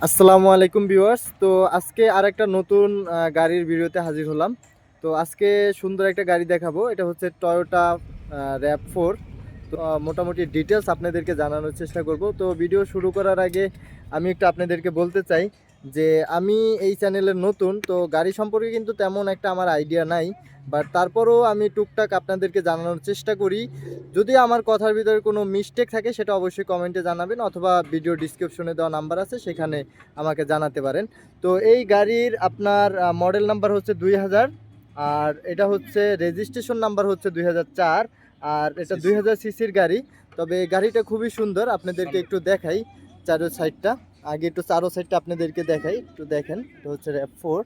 আসসালামু আলাইকুম ভিউয়ার্স। তো আজকে আরেকটা নতুন গাড়ির ভিডিওতে হাজির হলাম। তো আজকে সুন্দর একটা গাড়ি দেখাবো। এটা হচ্ছে টয়োটা RAV4। তো মোটামুটি ডিটেলস আপনাদেরকে জানানোর চেষ্টা করব। তো ভিডিও শুরু করার আগে আমি একটু আপনাদেরকে বলতে চাই যে আমি এই চ্যানেলের নতুন, তো গাড়ি সম্পর্কে কিন্তু তেমন একটা আমার আইডিয়া নাই, বাট তারপরও আমি টুকটাক আপনাদেরকে জানানোর চেষ্টা করি। যদি আমার কথার ভিতরে কোনো মিস্টেক থাকে সেটা অবশ্যই কমেন্টে জানাবেন, অথবা ভিডিও ডিসক্রিপশনে দেওয়া নাম্বার আছে সেখানে আমাকে জানাতে পারেন। তো এই গাড়ির আপনার মডেল নাম্বার হচ্ছে 2000, আর এটা হচ্ছে রেজিস্ট্রেশন নাম্বার হচ্ছে 2004, আর এটা 2000 সিসির গাড়ি। তবে এই গাড়িটা খুবই সুন্দর, আপনাদেরকে একটু দেখাই চারো সাইডটা। আগে একটু চারো সাইডটা আপনাদেরকে দেখাই, একটু দেখেন। এটা হচ্ছে RAV4।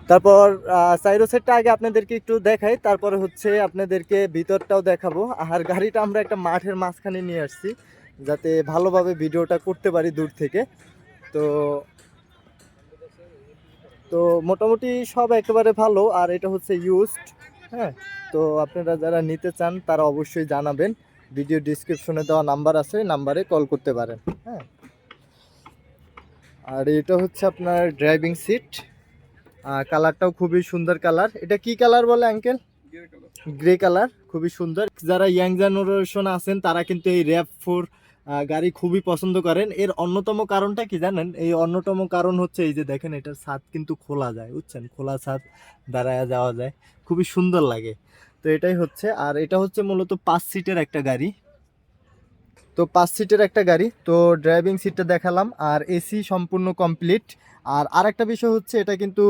তারপর সাইরো সেটটা আগে আপনাদেরকে একটু দেখাই, তারপরে হচ্ছে আপনাদেরকে ভিতরটাও দেখাবো। আর গাড়িটা আমরা একটা মাঠের মাঝখানে নিয়ে আসছি যাতে ভালোভাবে ভিডিওটা করতে পারি দূর থেকে। তো তো মোটামুটি সব একেবারে ভালো। আর এটা হচ্ছে ইউজড। হ্যাঁ, তো আপনারা যারা নিতে চান তারা অবশ্যই জানাবেন। ভিডিও ডিসক্রিপশনে দেওয়া নাম্বার আছে, নাম্বারে কল করতে পারেন। হ্যাঁ, আর এটা হচ্ছে আপনার ড্রাইভিং সিট। কালারটাও খুবই সুন্দর কালার। এটা কি কালার বলে আঙ্কেল? গ্রে কালার, খুবই সুন্দর। যারা ইয়াং জেনারেশন আছেন তারা কিন্তু এই RAV4 গাড়ি খুবই পছন্দ করেন। এর অন্যতম কারণটা কি জানেন? এই অন্যতম কারণ হচ্ছে এই যে দেখেন, এটার ছাদ কিন্তু খোলা যায়, বুঝছেন? খোলা ছাদ, দাঁড়ায় যাওয়া যায়, খুবই সুন্দর লাগে। তো এটাই হচ্ছে। আর এটা হচ্ছে মূলত 5 সিটের একটা গাড়ি। তো 5 সিটের একটা গাড়ি। তো ড্রাইভিং সিটটা দেখালাম, আর এসি সম্পূর্ণ কমপ্লিট। আর আরেকটা বিষয় হচ্ছে এটা কিন্তু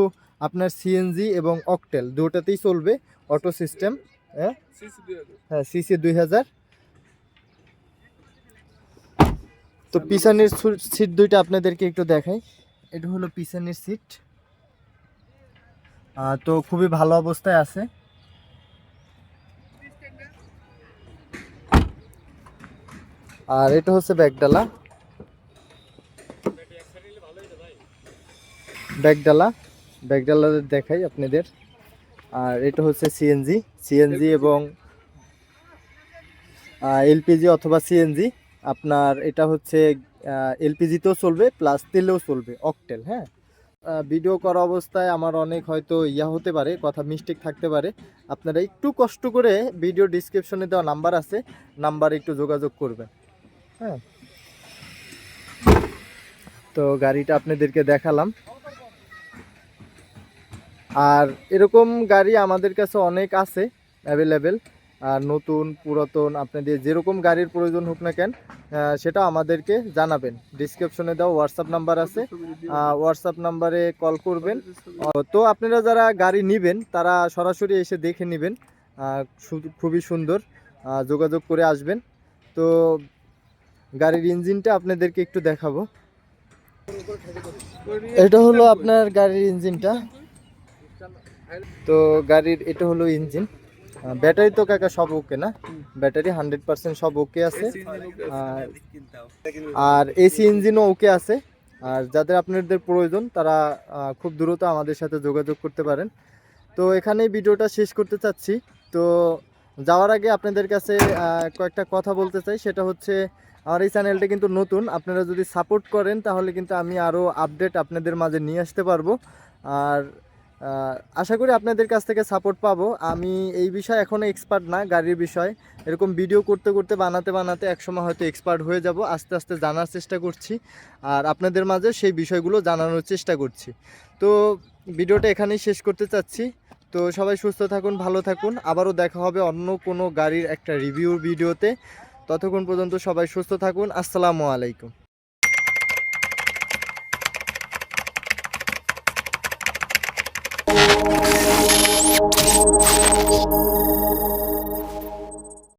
আপনার সিএনজি এবং অকটেল দুটোতেই চলবে, অটো সিস্টেম। হ্যাঁ, হ্যাঁ, সিসি 2000। তো পিছনের সিট দুইটা আপনাদেরকে একটু দেখাই। এটা হলো পিছনের সিট। তো খুবই ভালো অবস্থায় আছে। আর এটা হচ্ছে ব্যাগডালা। ব্যাগডালা ব্যাগডালা দেখাই আপনাদের। আর এটা হচ্ছে সিএনজি। সিএনজি এবং এলপিজি অথবা সিএনজি। আপনার এটা হচ্ছে এলপিজিতেও চলবে, প্লাস তেলেও চলবে, অকটেল। হ্যাঁ, ভিডিও করা অবস্থায় আমার অনেক হয়তো হতে পারে, কথা মিস্টেক থাকতে পারে। আপনারা একটু কষ্ট করে ভিডিও ডিসক্রিপশনে দেওয়া নাম্বার আছে, নাম্বারে একটু যোগাযোগ করবেন। হ্যাঁ, তো গাড়িটা আপনাদেরকে দেখালাম। আর এরকম গাড়ি আমাদের কাছে অনেক আছে অ্যাভেলেবেল। আর নতুন পুরাতন আপনাদের যেরকম গাড়ির প্রয়োজন হোক না কেন, সেটা আমাদেরকে জানাবেন। ডিসক্রিপশনে দেওয়া হোয়াটসঅ্যাপ নাম্বার আছে, হোয়াটসঅ্যাপ নাম্বারে কল করবেন। তো আপনারা যারা গাড়ি নেবেন তারা সরাসরি এসে দেখে নেবেন। খুবই সুন্দর, যোগাযোগ করে আসবেন। তো গাড়ির ইঞ্জিনটা আপনাদেরকে একটু দেখাবো। এটা হলো আপনার গাড়ির ইঞ্জিনটা। তো গাড়ির এটা হলো ইঞ্জিন। ব্যাটারি তো কাকা সব ওকে না? ব্যাটারি 100% সব ওকে আছে। আর এসি ইঞ্জিনও ওকে আছে। আর যাদের আপনাদের প্রয়োজন তারা খুব দ্রুত আমাদের সাথে যোগাযোগ করতে পারেন। তো এখানেই ভিডিওটা শেষ করতে চাচ্ছি। তো যাওয়ার আগে আপনাদের কাছে কয়েকটা কথা বলতে চাই। সেটা হচ্ছে আমার এই চ্যানেলটা কিন্তু নতুন, আপনারা যদি সাপোর্ট করেন তাহলে কিন্তু আমি আরও আপডেট আপনাদের মাঝে নিয়ে আসতে পারবো। আর আশা করি আপনাদের কাছ থেকে সাপোর্ট পাবো। আমি এই বিষয়ে এখনও এক্সপার্ট না, গাড়ির বিষয়। এরকম ভিডিও করতে করতে বানাতে বানাতে একসময় হয়তো এক্সপার্ট হয়ে যাব। আস্তে আস্তে জানার চেষ্টা করছি, আর আপনাদের মাঝে সেই বিষয়গুলো জানানোর চেষ্টা করছি। তো ভিডিওটা এখানেই শেষ করতে চাচ্ছি। তো সবাই সুস্থ থাকুন, ভালো থাকুন। আবারও দেখা হবে অন্য কোনো গাড়ির একটা রিভিউ ভিডিওতে। ততক্ষণ পর্যন্ত সবাই সুস্থ থাকুন। আসসালামু আলাইকুম।